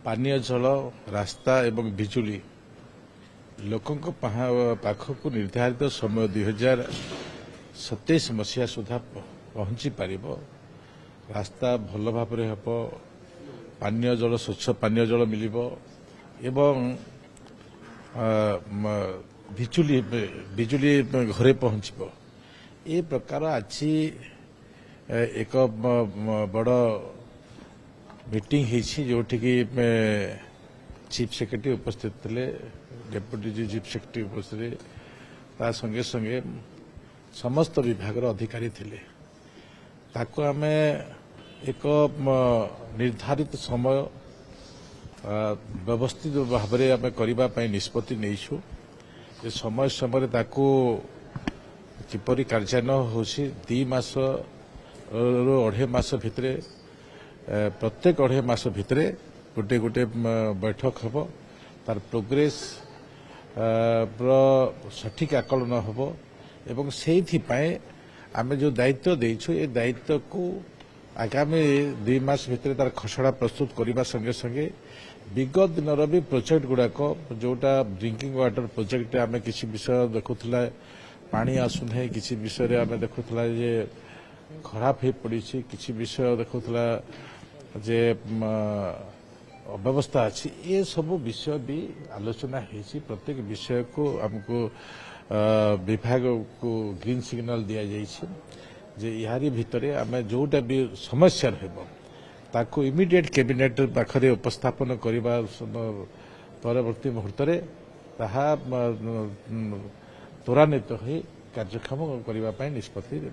पानीय जल रास्ता एवं बिजुली लोकंक पाखक निर्धारित समय 2027 मसीहा सुधा पहुंची पारिब। रास्ता भल भाव हम, पानीय जल स्वच्छ पानीय जल मिल एवं बिजुली बिजुली घरे पहुंच ए प्रकार आज एक बड़ मीटिंग जोटि चीफ सेक्रेटरी उपस्थित थे, डेप्यूटी चीफ सेक्रेटरी उपस्थित ता संगे संगे समस्त विभाग अधिकारी थे। ताको आमे एक निर्धारित समय व्यवस्थित भाव में करने निष्पत्ति नहींछु। समय समय ताको किपरि कार्यान्वयन होछि 2 मास रो 2.5 मास भितर प्रत्येक 2.5 मास भितर गोटे गोटे बैठक हम, तार प्रोग्रेस सठिक आकलन हम एवं से आमे जो दायित्व देइछु ए दायित्व को आगामी 2 मास भितर तार खसड़ा प्रस्तुत करने संगे संगे विगत दिन भी प्रोजेक्ट गुड़ाक जोटा ड्रिंकिंग वाटर प्रोजेक्ट आमे किसी विषय देखुला पानी आसुना किसी विषय आमे देखुला जे खराब हो पड़ी, किसी विषय देखुला जे अव्यवस्था अच्छी, ये सब विषय भी आलोचना है। प्रत्येक विषय को हमको विभाग को ग्रीन सिग्नल दि जाइए यारी भितर आम जोटा भी समस्या रही इमिडिएट कैबिनेट पाखरे उपस्थापन करने परवर्ती मुहूर्त त्वरान्वित हो कार्यक्षम करने निष्पत्ति।